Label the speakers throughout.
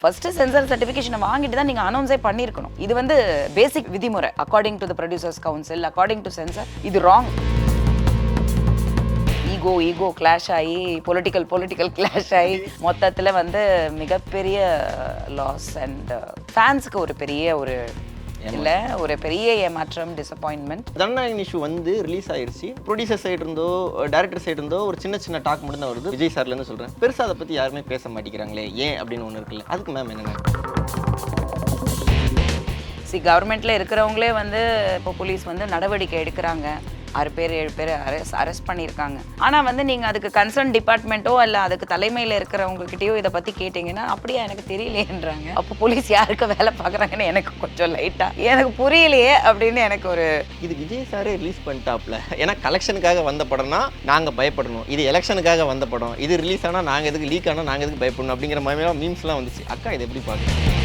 Speaker 1: First sensor சர்டிஃபிகேஷனை வாங்கிட்டு தான் நீங்கள் அனௌன்ஸே பண்ணியிருக்கணும். இது வந்து பேசிக் விதிமுறை. According to the producers council, according to sensor, இது ராங். ஈகோ கிளாஷ் ஆகி பொலிட்டிக்கல் கிளாஷ் ஆகி மொத்தத்தில் வந்து மிகப்பெரிய லாஸ் அண்ட் ஃபேன்ஸுக்கு ஒரு பெரிய இல்லை ஒரு பெரிய ஏமாற்றம், டிசப்பாயின்மெண்ட்.
Speaker 2: ஜனநாயகன் இஷ்யூ வந்து ரிலீஸ் ஆயிடுச்சு. ப்ரொடியூசர் சைடு இருந்தோ டேரக்டர் சைடு இருந்தோ ஒரு சின்ன டாக் மட்டும் தான் வருது. விஜய் சார்லேருந்து சொல்கிறேன், பெருசாக அதை பற்றி யாருமே பேச மாட்டேங்கிறாங்களே ஏன் அப்படின்னு ஒன்று இருக்குல்ல, அதுக்கு மேம் என்னென்ன?
Speaker 1: கவர்மெண்ட்டில் இருக்கிறவங்களே வந்து இப்போ போலீஸ் வந்து நடவடிக்கை எடுக்கிறாங்க. 6 பேர் 7 பேர் அரெஸ்ட் பண்ணியிருக்காங்க. ஆனால் வந்து நீங்கள் அதுக்கு கன்சர்ன் டிபார்ட்மெண்ட்டோ இல்லை அதுக்கு தலைமையில் இருக்கிறவங்ககிட்டயோ இதை பற்றி கேட்டிங்கன்னா அப்படியே எனக்கு தெரியலையேன்றாங்க. அப்போ போலீஸ் யாருக்கு வேலை பார்க்குறாங்கன்னு எனக்கு கொஞ்சம் லைட்டாக எனக்கு புரியலையே அப்படின்னு எனக்கு ஒரு
Speaker 2: இது விஜய் சாரே ரிலீஸ் பண்ணிட்டாப்ல. ஏன்னா கலெக்ஷனுக்காக வந்த படம்னா நாங்கள் பயப்படணும், இது எலெக்ஷனுக்காக வந்த படம், இது ரிலீஸ் ஆனால் நாங்கள் எதுக்கு, லீக் ஆனால் நாங்கள் எதுக்கு பயப்படணும் அப்படிங்கிற மாதிரிலாம் மீம்ஸ்லாம் வந்துச்சு. அக்கா இதை எப்படி பார்க்குறீங்க?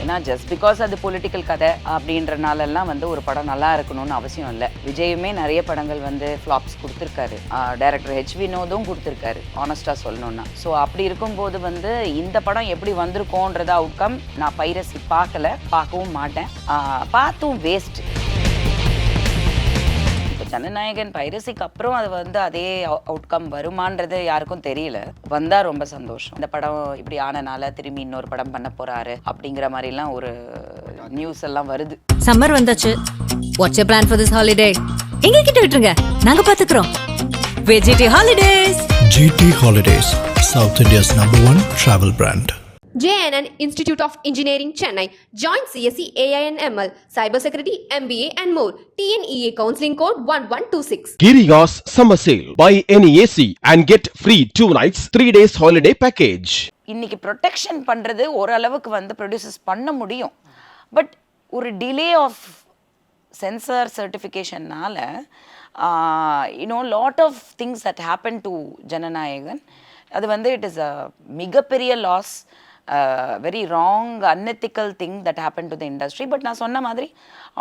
Speaker 1: ஏன்னா ஜஸ்ட் பிகாஸ் அது பொலிட்டிக்கல் கதை அப்படின்றனாலெல்லாம் வந்து ஒரு படம் நல்லா இருக்கணும்னு அவசியம் இல்லை. விஜயுமே நிறைய படங்கள் வந்து ஃப்ளாப்ஸ் கொடுத்துருக்காரு. டைரக்டர் ஹெச் வினோதும் கொடுத்துருக்காரு, ஆனஸ்டாக சொல்லணும்னா. ஸோ அப்படி இருக்கும்போது வந்து இந்த படம் எப்படி வந்திருக்கோன்றது அவுட்கம் நான் பைரசி பார்க்கவும் மாட்டேன், பார்த்தும் வேஸ்ட். ஜனநாயகன் பைரசிக்கு அப்புறம் அது வந்து அதே அவுட்கம் வருமானது யாருக்கும் தெரியல. வந்தா ரொம்ப சந்தோஷம். இந்த படம் இப்படி ஆனனால திரும்பி இன்னொரு படம் பண்ண போறாரு அப்படிங்கிற மாதிரி எல்லாம் ஒரு நியூஸ் எல்லாம் வருது.
Speaker 3: சம்மர் வந்தாச்சு. What's your plan for this holiday? எங்க கிட்ட விட்டுருங்க, நாங்க பாத்துக்கிறோம். VGD holidays.
Speaker 4: GT Holidays, South India's #1 travel brand.
Speaker 5: JNN Institute of Engineering, Chennai. Join CSE AINML, Cybersecurity, MBA and more. TNEA Counseling Code 1126.
Speaker 6: Giriya's Summer Sale. Buy any AC and get free 2 nights, 3 days holiday package.
Speaker 1: இன்னைக்கு production பண்ணுறது ஓரளவுக்கு வந்து producers பண்ண முடியும். But ஒரு delay of censor சர்டிஃபிகேஷன்னால lot of things that happen to Jananayagan. அது வந்து இட் இஸ் அ மிகப்பெரிய loss, very wrong unethical thing that happen to the industry. But நான் சொன்ன மாதிரி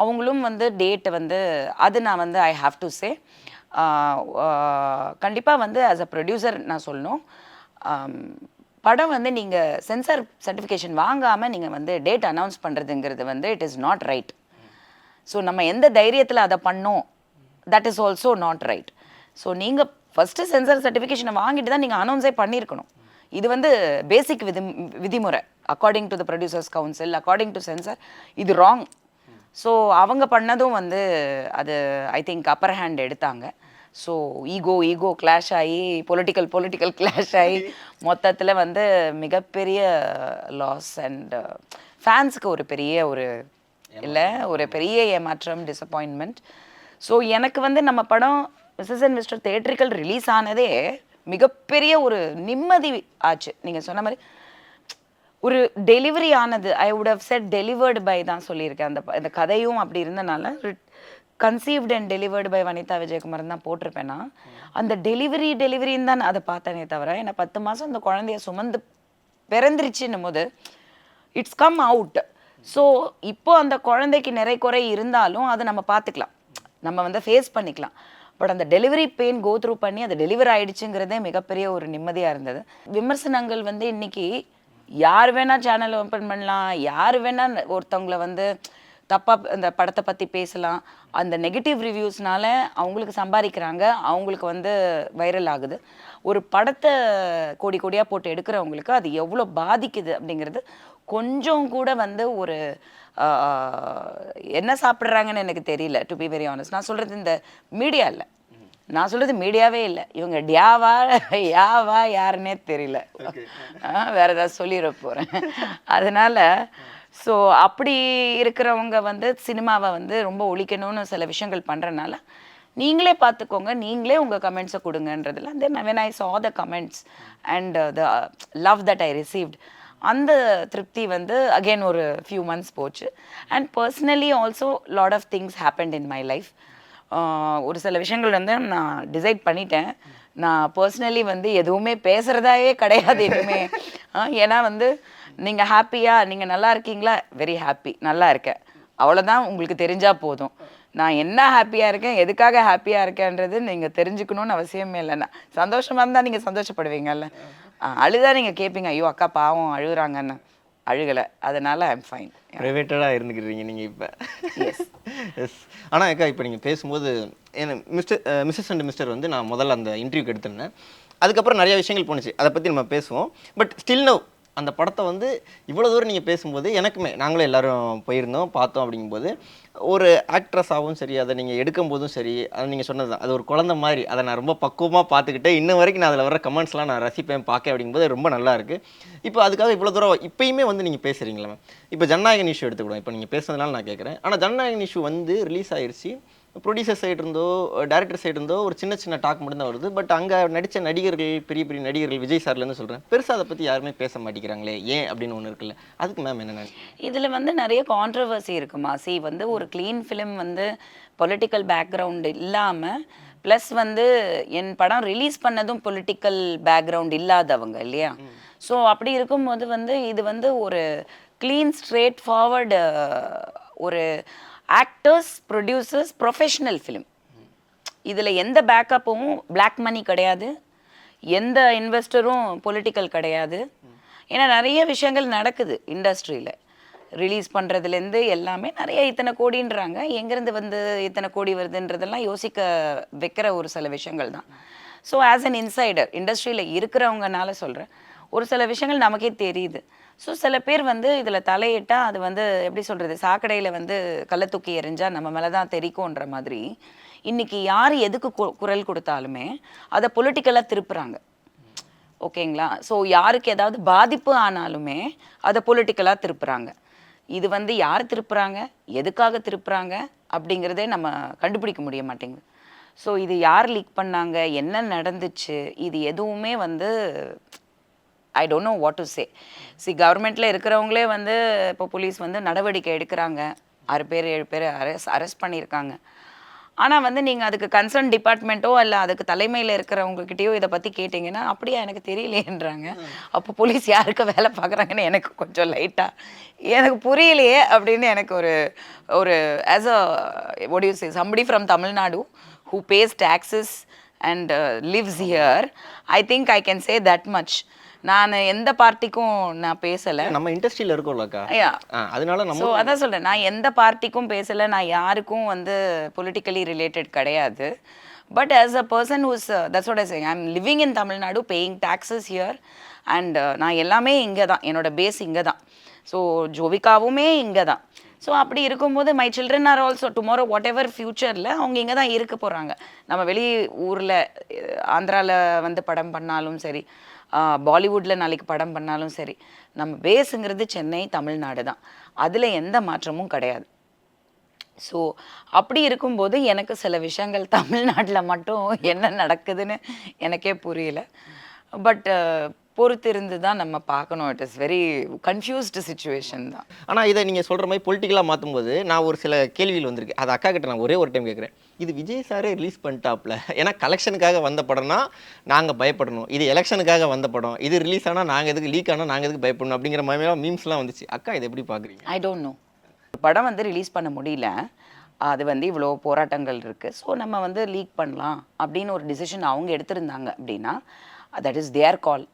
Speaker 1: அவங்களும் வந்து டேட் வந்து அது நான் வந்து ஐ ஹாவ் டு சே கண்டிப்பாக வந்து ஆஸ் அ ப்ரொடியூசர் நான் சொல்லணும், படம் வந்து நீங்கள் சென்சார் சர்டிஃபிகேஷன் வாங்காமல் நீங்கள் வந்து டேட் அனௌன்ஸ் பண்ணுறதுங்கிறது வந்து it is not right. So நம்ம எந்த தைரியத்தில் அதை பண்ணோம், that is also not right. So நீங்கள் ஃபஸ்ட்டு சென்சார் சர்டிஃபிகேஷனை வாங்கிட்டு தான் நீங்கள் அனௌன்ஸே பண்ணியிருக்கணும். இது வந்து பேசிக் விதிமுறை. According to the producers council, according to sensor, இது ராங். ஸோ அவங்க பண்ணதும் வந்து அது ஐ திங்க் அப்பர் ஹேண்ட் எடுத்தாங்க. ஸோ ஈகோ கிளாஷ் ஆகி பொலிட்டிக்கல் கிளாஷ் ஆகி மொத்தத்தில் வந்து மிகப்பெரிய லாஸ் அண்ட் ஃபேன்ஸுக்கு ஒரு பெரிய ஏமாற்றம், டிசப்பாயின்மெண்ட். ஸோ எனக்கு வந்து நம்ம படம் Mrs and Mr theatrical release ஆனதே மிகப்பெரிய ஒரு நிம்மதி ஆச்சு. நீங்கள் சொன்ன மாதிரி ஒரு டெலிவரி ஆனது, I would have said delivered by தான் சொல்லியிருக்கேன். அந்த கதையும் அப்படி இருந்தனால conceived and delivered by Vanitha Vijayakumar தான் போட்டிருப்பேன்னா, அந்த டெலிவரின்னு தான் அதை பார்த்தேனே தவிர, ஏன்னா 10 மாதம் அந்த குழந்தைய சுமந்து பிறந்துருச்சுன்னும் போது இட்ஸ் கம் அவுட். ஸோ இப்போ அந்த குழந்தைக்கு குறை இருந்தாலும் அதை நம்ம பார்த்துக்கலாம், நம்ம வந்து ஃபேஸ் பண்ணிக்கலாம். பட் அந்த டெலிவரி பெயின் கோ த்ரூ பண்ணி அது டெலிவரி ஆகிடுச்சுங்கிறதே மிகப்பெரிய ஒரு நிம்மதியாக இருந்தது. விமர்சனங்கள் வந்து இன்றைக்கி யார் வேணால் சேனல் ஓப்பன் பண்ணலாம், யார் வேணால் ஒருத்தவங்களை வந்து தப்பாக அந்த படத்தை பற்றி பேசலாம். அந்த நெகட்டிவ் ரிவ்யூஸ்னால அவங்களுக்கு சம்பாதிக்கிறாங்க, அவங்களுக்கு வந்து வைரல் ஆகுது. ஒரு படத்தை கோடியாக போட்டு எடுக்கிறவங்களுக்கு அது எவ்வளோ பாதிக்குது அப்படிங்கிறது கொஞ்சம் கூட வந்து ஒரு என்ன சாப்பிட்றாங்கன்னு எனக்கு தெரியல, டு பி வெரி ஆனஸ்ட். நான் சொல்கிறது இந்த மீடியா இல்லை, நான் சொல்கிறது மீடியாவே இல்லை, இவங்க யாவா யாருன்னே தெரியல, வேறு ஏதாவது சொல்லிட போகிறேன். அதனால் ஸோ அப்படி இருக்கிறவங்க வந்து சினிமாவை வந்து ரொம்ப ஒழிக்கணும்னு சில விஷயங்கள் பண்ணுறனால நீங்களே பார்த்துக்கோங்க, நீங்களே உங்கள் கமெண்ட்ஸை கொடுங்கன்றதுல. தென் when I saw the comments and the love that I received, அந்த திருப்தி வந்து அகெயின் ஒரு ஃபியூ மந்த்ஸ் போச்சு. And personally also lot of things happened in my life. ஒரு சில விஷயங்கள் வந்து நான் டிசைட் பண்ணிட்டேன். நான் பர்சனலி வந்து எதுவுமே பேசுகிறதாவே கிடையாது இனிமே. ஏன்னா வந்து நீங்கள் ஹாப்பியாக, நீங்கள் நல்லா இருக்கீங்களா, வெரி ஹாப்பி, நல்லா இருக்கேன், அவ்வளோதான் உங்களுக்கு தெரிஞ்சால் போதும். நான் என்ன ஹாப்பியாக இருக்கேன், எதுக்காக ஹாப்பியாக இருக்கேன்றது நீங்கள் தெரிஞ்சுக்கணும்னு அவசியமே இல்லைண்ணா. சந்தோஷமாக இருந்தால் நீங்கள் சந்தோஷப்படுவீங்கல்ல, அழுதா நீங்கள் கேட்பீங்க, ஐயோ அக்கா பாவம் அழுகுறாங்கன்னு. அழுகலை, அதனால ஐம் ஃபைன்.
Speaker 2: ப்ரைவேட்டடாக இருந்துக்கிறீங்க நீங்கள் இப்போ.
Speaker 1: எஸ்.
Speaker 2: எஸ். ஆனால் அக்கா இப்போ நீங்கள் பேசும்போது மிஸ்ஸஸ் அண்ட் மிஸ்டர் வந்து நான் முதல்ல அந்த இன்டர்வியூக்கு எடுத்திருந்தேன். அதுக்கப்புறம் நிறைய விஷயங்கள் போணுச்சு, அதை பற்றி நம்ம பேசுவோம். பட் ஸ்டில் நவ் அந்த படத்தை வந்து இவ்வளோ தூரம் நீங்கள் பேசும்போது எனக்குமே, நாங்களும் எல்லோரும் போயிருந்தோம் பார்த்தோம், அப்படிங்கும்போது ஒரு ஆக்ட்ரஸாகவும் சரி, அதை நீங்கள் எடுக்கும் போதும் சரி, அதை நீங்கள் சொன்னது தான், அது ஒரு குழந்தை மாதிரி, அதை நான் ரொம்ப பக்குவமாக பார்த்துக்கிட்டு இன்ன வரைக்கும் நான் அதில் வர கமெண்ட்ஸ்லாம் நான் ரசிப்பேன் பார்க்க, அப்படிங்கும்போது ரொம்ப நல்லா இருக்குது. இப்போ அதுக்காக இவ்வளோ தூரம் இப்போயுமே வந்து நீங்கள் பேசுகிறீங்களா மேம்? இப்போ ஜனநாயகன் இஷ்யூ எடுத்துக்கிடுவோம், இப்போ நீங்கள் பேசுனதுனால நான் கேட்குறேன். ஆனால் ஜனநாயகன் இஷ்யூ வந்து ரிலீஸ் ஆயிடுச்சு, ப்ரொடியூசர் சைடு இருந்தோ டேரக்டர் சைடு இருந்தோ ஒரு சின்ன சின்ன டாக் மட்டும் தான் வருது. பட் அங்கே நடித்த நடிகர்கள், பெரிய பெரிய நடிகர்கள், விஜய் சார்லேருந்து சொல்கிறேன், பெருசாக அதை பற்றி யாருமே பேச மாட்டேங்கிறாங்களே, ஏன் அப்படின்னு ஒன்று இருக்குல்ல, அதுக்கு மேம் என்ன?
Speaker 1: இதில் வந்து நிறைய கான்ட்ரவர்சி இருக்குமா. வந்து ஒரு க்ளீன் ஃபிலிம் வந்து பொலிட்டிக்கல் பேக்ரவுண்ட் இல்லாமல், ப்ளஸ் வந்து என் படம் ரிலீஸ் பண்ணதும் பொலிட்டிக்கல் பேக்ரவுண்ட் இல்லாதவங்க இல்லையா. ஸோ அப்படி இருக்கும்போது வந்து இது வந்து ஒரு க்ளீன் ஸ்ட்ரெயிட் ஃபார்வர்டு ஒரு ஆக்டர்ஸ், ப்ரொடியூசர்ஸ், ப்ரொஃபஷ்னல் ஃபிலிம். இதில் எந்த பேக்கப்பும் பிளாக் மணி கிடையாது, எந்த இன்வெஸ்டரும் பொலிட்டிக்கல் கிடையாது. ஏன்னா நிறைய விஷயங்கள் நடக்குது இண்டஸ்ட்ரியில், ரிலீஸ் பண்ணுறதுலேருந்து எல்லாமே நிறைய இத்தனை கோடின்றாங்க, எங்கேருந்து வந்து இத்தனை கோடி வருதுன்றதெல்லாம் யோசிக்க வைக்கிற ஒரு சில விஷயங்கள் தான். ஸோ ஆஸ் அன் இன்சைடர் இண்டஸ்ட்ரியில் இருக்கிறவங்கனால சொல்கிறேன், ஒரு சில விஷயங்கள் நமக்கே தெரியுது. ஸோ சில பேர் வந்து இதில் தலையிட்டால் அது வந்து எப்படி சொல்கிறது, சாக்கடையில் வந்து கள்ள தூக்கி எறிஞ்சால் நம்ம மேலே தான் தெரிக்கும்ன்ற மாதிரி இன்றைக்கி யார் எதுக்கு குரல் கொடுத்தாலுமே அதை பொலிட்டிக்கலாக திருப்புறாங்க. ஓகேங்களா. ஸோ யாருக்கு ஏதாவது பாதிப்பு ஆனாலுமே அதை பொலிட்டிக்கலாக திருப்புறாங்க. இது வந்து யார் திருப்புறாங்க, எதுக்காக திருப்புறாங்க அப்படிங்கிறதே நம்ம கண்டுபிடிக்க முடிய மாட்டேங்குது. ஸோ இது யார் லீக் பண்ணாங்க, என்ன நடந்துச்சு, இது எதுவுமே வந்து I don't know what to say. கவர்மெண்ட்டில் இருக்கிறவங்களே வந்து இப்போ போலீஸ் வந்து நடவடிக்கை எடுக்கிறாங்க, 6 பேர் 7 பேர் அரெஸ்ட் பண்ணியிருக்காங்க. ஆனால் வந்து நீங்கள் அதுக்கு கன்சர்ன் டிபார்ட்மெண்ட்டோ இல்லை அதுக்கு தலைமையில் இருக்கிறவங்ககிட்டயோ இதை பற்றி கேட்டிங்கன்னா அப்படியா எனக்கு தெரியலையேன்றாங்க. அப்போ போலீஸ் யாருக்கு வேலை பார்க்குறாங்கன்னு எனக்கு கொஞ்சம் லைட்டாக எனக்கு புரியலையே அப்படின்னு எனக்கு ஒரு as a what do you say, somebody from Tamil Nadu who pays taxes and lives here, I think I can say that much. நான் எந்த பார்ட்டிக்கும் நான் பேசலை,
Speaker 2: நம்ம இண்டஸ்ட்ரியில் இருக்கோம்லக்கா, அதனால நம்ம.
Speaker 1: ஸோ அதான் சொல்கிறேன், நான் எந்த பார்ட்டிக்கும் பேசலை, நான் யாருக்கும் வந்து பொலிட்டிக்கலி ரிலேட்டட் கிடையாது. But as a person who's that's what I saying, I am living in Tamil Nadu, paying taxes here and நான் எல்லாமே இங்கே தான், என்னோட பேஸ் இங்கே தான். ஸோ ஜோவிகாவுமே இங்கே தான். ஸோ அப்படி இருக்கும்போது my children are also tomorrow whatever ஃப்யூச்சரில் அவங்க இங்கே தான் இருக்க போகிறாங்க. நம்ம வெளி ஊரில் ஆந்திராவில் வந்து படம் பண்ணாலும் சரி, பாலிவுட்டில் நாளைக்கு படம் பண்ணாலும் சரி, நம்ம பேஸுங்கிறது சென்னை, தமிழ்நாடு தான். அதில் எந்த மாற்றமும் கிடையாது. ஸோ அப்படி இருக்கும்போது எனக்கு சில விஷயங்கள் தமிழ்நாட்டில் மட்டும் என்ன நடக்குதுன்னு எனக்கே புரியல. பட் பொறுத்திருந்து தான் நம்ம பார்க்கணும். It is very confused situation தான்.
Speaker 2: ஆனால் இதை நீங்கள் சொல்கிற மாதிரி பொலிட்டிக்கலாக மாற்றும்போது நான் ஒரு சில கேள்விகள் வந்திருக்கு, அது அக்கா கிட்ட நான் ஒரே ஒரு டைம் கேட்குறேன். இது விஜய் சாரே ரிலீஸ் பண்ணிட்டாப்ல, ஏன்னா கலெக்ஷனுக்காக வந்த படம்னா நாங்கள் பயப்படணும், இது எலெக்ஷனுக்காக வந்த படம், இது ரிலீஸ் ஆனால் நாங்கள் எதுக்கு, லீக் ஆனால் நாங்கள் எதுக்கு பயப்படணும் அப்படிங்கிற மாதிரிலாம் மீம்ஸ்லாம் வந்துச்சு. அக்கா இதை எப்படி பார்க்குறீங்க?
Speaker 1: ஐ டோன்ட் நோ, படம் வந்து ரிலீஸ் பண்ண முடியல, அது வந்து இவ்வளோ போராட்டங்கள் இருக்குது, ஸோ நம்ம வந்து லீக் பண்ணலாம் அப்படின்னு ஒரு டிசிஷன் அவங்க எடுத்திருந்தாங்க அப்படின்னா தட் இஸ் தேர் கால்,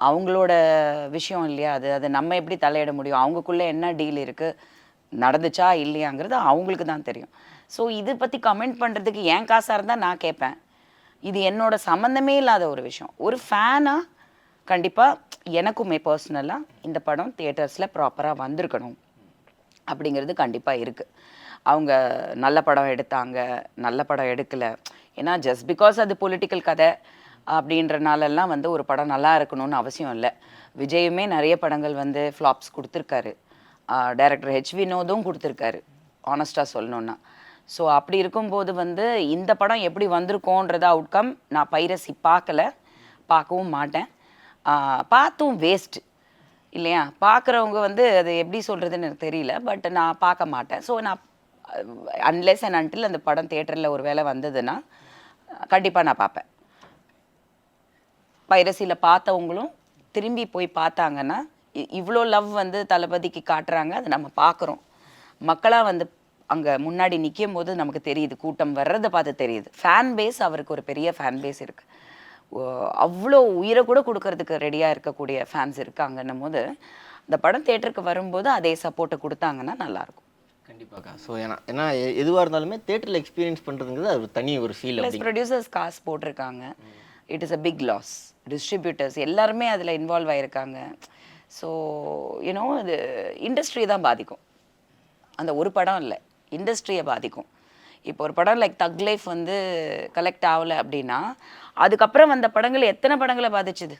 Speaker 1: அவங்களோட விஷயம் இல்லையா அது. அது நம்ம எப்படி தலையிட முடியும்? அவங்களுக்குள்ளே என்ன டீல் இருக்குது, நடந்துச்சா இல்லையாங்கிறது அவங்களுக்கு தான் தெரியும். ஸோ இதை பற்றி கமெண்ட் பண்ணுறதுக்கு என் காசாக இருந்தால் நான் கேட்பேன். இது என்னோட சம்மந்தமே இல்லாத ஒரு விஷயம். ஒரு ஃபேனாக கண்டிப்பாக எனக்குமே பர்சனலாக இந்த படம் தியேட்டர்ஸில் ப்ராப்பராக வந்திருக்கணும் அப்படிங்கிறது கண்டிப்பாக இருக்குது. அவங்க நல்ல படம் எடுத்தாங்க, நல்ல படம் எடுக்கலை, ஏன்னா ஜஸ்ட் பிகாஸ் அது பொலிட்டிக்கல் கதை அப்படின்றனாலெல்லாம் வந்து ஒரு படம் நல்லா இருக்கணும்னு அவசியம் இல்லை. விஜயுமே நிறைய படங்கள் வந்து ஃப்ளாப்ஸ் கொடுத்துருக்காரு, டைரக்டர் ஹெச் வினோதும் கொடுத்துருக்காரு ஆனஸ்டாக சொல்லணுன்னா. ஸோ அப்படி இருக்கும்போது வந்து இந்த படம் எப்படி வந்திருக்கோன்றது அவுட்கம் நான் பைரசி பார்க்கல, பார்க்கவும் மாட்டேன், பார்த்தும் வேஸ்ட்டு இல்லையா. பார்க்குறவங்க வந்து அது எப்படி சொல்கிறதுன்னு எனக்கு தெரியல, பட் நான் பார்க்க மாட்டேன். ஸோ நான் அன்லெஸ் அண்ட் அன்டில் அந்த படம் தியேட்டரில் ஒரு வேளை வந்ததுன்னா கண்டிப்பாக நான் பார்ப்பேன். பைரசியில் பார்த்தவங்களும் திரும்பி போய் பார்த்தாங்கன்னா இவ்வளோ லவ் வந்து தளபதிக்கு காட்டுறாங்க, அதை நம்ம பார்க்குறோம். மக்களாக வந்து அங்கே முன்னாடி நிற்கும் போது நமக்கு தெரியுது, கூட்டம் வர்றதை பார்த்து தெரியுது. ஃபேன் பேஸ், அவருக்கு ஒரு பெரிய ஃபேன் பேஸ் இருக்குது. அவ்வளோ உயிரை கூட கொடுக்கறதுக்கு ரெடியாக இருக்கக்கூடிய ஃபேன்ஸ் இருக்காங்கன்னும் போது இந்த படம் தேட்டருக்கு வரும்போது அதே சப்போர்ட்டை கொடுத்தாங்கன்னா நல்லாயிருக்கும்.
Speaker 2: கண்டிப்பாக்கா. ஸோ ஏன்னா எதுவாக இருந்தாலுமே தேட்டரில் எக்ஸ்பீரியன்ஸ் பண்ணுறதுங்கிறது அது தனி ஒரு ஃபீல்.
Speaker 1: ப்ளஸ் ப்ரொடியூசர்ஸ் காசு போட்டிருக்காங்க. It is a big loss. Distributors எல்லாருமே அதில் இன்வால்வ் ஆகியிருக்காங்க. ஸோ யூனோ இது இண்டஸ்ட்ரி தான் பாதிக்கும். அந்த ஒரு படம் இல்லை, இண்டஸ்ட்ரியை பாதிக்கும். இப்போ ஒரு படம் லைக் தக் லைஃப் வந்து கலெக்ட் ஆகலை அப்படின்னா அதுக்கப்புறம் வந்த படங்கள் எத்தனை படங்களை பாதிச்சுது?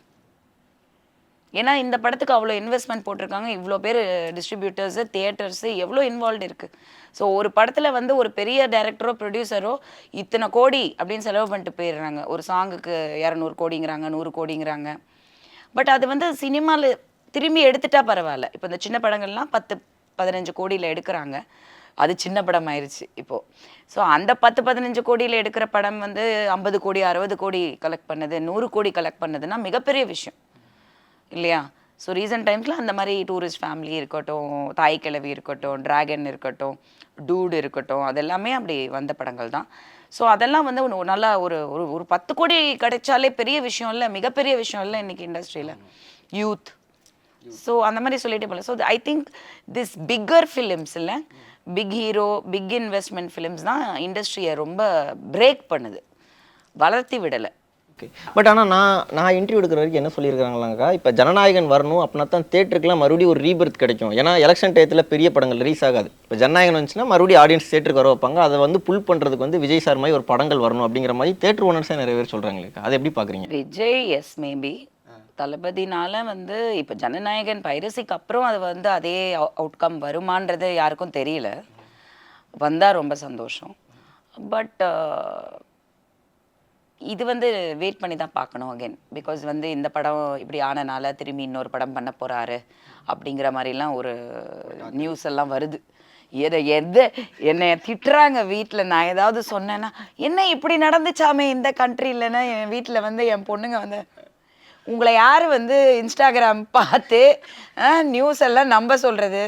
Speaker 1: ஏன்னா இந்த படத்துக்கு அவ்வளோ இன்வெஸ்ட்மெண்ட் போட்டிருக்காங்க, இவ்வளோ பேர் டிஸ்ட்ரிபியூட்டர்ஸு, தியேட்டர்ஸு எவ்வளோ இன்வால்வ் இருக்குது. ஸோ ஒரு படத்தில் வந்து ஒரு பெரிய டைரக்டரோ ப்ரொடியூசரோ இத்தனை கோடி அப்படின்னு செலவு பண்ணிட்டு போயிடுறாங்க. ஒரு சாங்குக்கு 200 கோடிங்கிறாங்க, 100 கோடிங்கிறாங்க. பட் அது வந்து சினிமாவில் திரும்பி எடுத்துட்டா பரவாயில்ல. இப்போ இந்த சின்ன படங்கள்லாம் 10-15 கோடியில் எடுக்கிறாங்க. அது சின்ன படம் ஆயிடுச்சு இப்போது. ஸோ அந்த 10-15 கோடியில் எடுக்கிற படம் வந்து 50 கோடி 60 கோடி கலெக்ட் பண்ணது, 100 கோடி கலெக்ட் பண்ணதுன்னா மிகப்பெரிய விஷயம் இல்லையா? ஸோ ரீசன்ட் டைம்ஸில் அந்த மாதிரி டூரிஸ்ட் ஃபேமிலி இருக்கட்டும், தாய் கிழவி இருக்கட்டும், டிராகன் இருக்கட்டும், டூடு இருக்கட்டும், அதெல்லாமே அப்படி வந்த படங்கள் தான். ஸோ அதெல்லாம் வந்து நல்லா ஒரு 10 கோடி கிடைச்சாலே பெரிய விஷயம் இல்லை, மிகப்பெரிய விஷயம் இல்லை இன்றைக்கி இண்டஸ்ட்ரியில். யூத் ஸோ அந்த மாதிரி சொல்லிட்டே போகல. So I think this bigger films இல்லை, big hero big investment films தான் இண்டஸ்ட்ரியை ரொம்ப பிரேக் பண்ணுது, வளர்த்தி விடலை.
Speaker 2: ஓகே. பட் ஆனால் நான் இன்டர்வியூ எடுக்கிற வரைக்கும் என்ன சொல்லியிருக்காங்களாக்கா, இப்போ ஜனநாயகன் வரணும் அப்படின்னா தான் தேட்டருக்குலாம் மறுபடியும் ஒரு ரீபர்த் கிடைக்கும். ஏன்னா எலெக்ஷன் டயத்தில் பெரிய படங்கள் ரிலீஸ் ஆகாது. இப்போ ஜனநாயகன் வந்துச்சுன்னா மறுபடியும் ஆடியன்ஸ் தேட்டருக்கு வர வைப்பாங்க. அதை வந்து புல் பண்ணுறதுக்கு வந்து விஜய் சார் மாதிரி ஒரு படங்கள் வரணும் அப்படிங்கிற மாதிரி தேட்டர் ஓனர்ஸே நிறைய பேர் சொல்கிறாங்களேக்கா, அதை எப்படி பார்க்குறீங்க?
Speaker 1: விஜய் எஸ் மேபி தளபதினால வந்து இப்போ ஜனநாயகன் பைரசிக்கு அப்புறம் அது வந்து அதே அவுட்கம் வருமானது யாருக்கும் தெரியல. வந்தால் ரொம்ப சந்தோஷம். பட் இது வந்து வெயிட் பண்ணி தான் பார்க்கணும் அகெயின். பிகாஸ் வந்து இந்த படம் இப்படி ஆனனால திரும்பி இன்னொரு படம் பண்ண போகிறாரு அப்படிங்கிற மாதிரிலாம் ஒரு நியூஸ் எல்லாம் வருது. என்னை திட்டுறாங்க வீட்டில். நான் ஏதாவது சொன்னேன்னா என்ன இப்படி நடந்துச்சாமே இந்த கண்ட்ரிலன்னா என் வீட்டில் வந்து என் பொண்ணுங்க வந்து உங்களை யார் வந்து இன்ஸ்டாகிராம் பார்த்து நியூஸ் எல்லாம் நம்ப சொல்கிறது?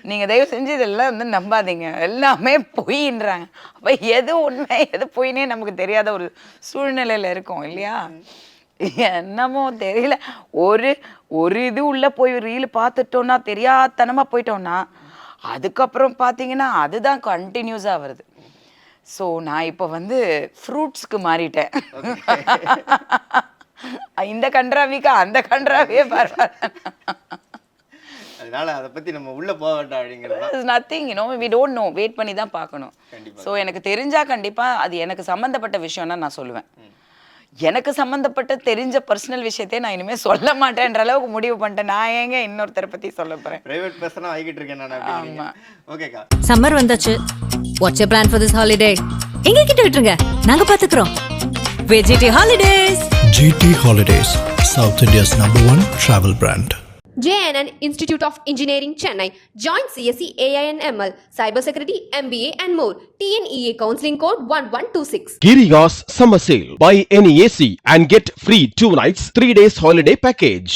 Speaker 1: நீங்கள் தயவு செஞ்சு இதெல்லாம் வந்து நம்பாதீங்க, எல்லாமே பொய்ன்றாங்க. அப்போ எது உண்மை எது பொய்னே நமக்கு தெரியாத ஒரு சூழ்நிலையில் இருக்கோம் இல்லையா? என்னமோ தெரியல. ஒரு இது உள்ளே போய் ரீல் பார்த்துட்டோன்னா தெரியாதனமாக போயிட்டோன்னா அதுக்கப்புறம் பார்த்தீங்கன்னா அதுதான் கண்டினியூஸாக வருது. ஸோ நான் இப்போ வந்து ஃப்ரூட்ஸ்க்கு மாறிட்டேன். இந்த கன்றாவிக்கா அந்த கன்றாவே பரவாயில்ல.
Speaker 2: அதனால அதை பற்றி நம்ம உள்ளே போக வேண்டாம் அப்படிங்கிறது
Speaker 1: nothing. We don't know, wait பண்ணி தான் பார்க்கணும். ஸோ எனக்கு தெரிஞ்சால் கண்டிப்பாக அது எனக்கு சம்மந்தப்பட்ட விஷயம்னா நான் சொல்லுவேன். எனக்கு சம்மந்தப்பட்ட தெரிஞ்ச பர்சனல் விஷயத்தையே நான் இனிமேல் சொல்ல மாட்டேன்ற அளவுக்கு முடிவு பண்ணிட்டேன். நான் ஏங்க இன்னொருத்தரை பற்றி சொல்ல போகிறேன்?
Speaker 2: பிரைவேட் பர்சனாக ஆகிட்டு இருக்கேன் நான். ஆமாம். ஓகேக்கா.
Speaker 3: சம்மர் வந்தாச்சு. What's your plan for this holiday? எங்க கிட்ட விட்டுருங்க, நாங்க பாத்துக்கிறோம். VGT Holidays.
Speaker 4: GT Holidays, South India's #1 travel brand.
Speaker 5: JNN Institute of Engineering Chennai. Join CSE AINML, Cybersecurity, MBA and more. TNEA Counseling Code 1126.
Speaker 6: Giriya's Summer Sale. Buy any AC and get free 2 nights, 3 days holiday package.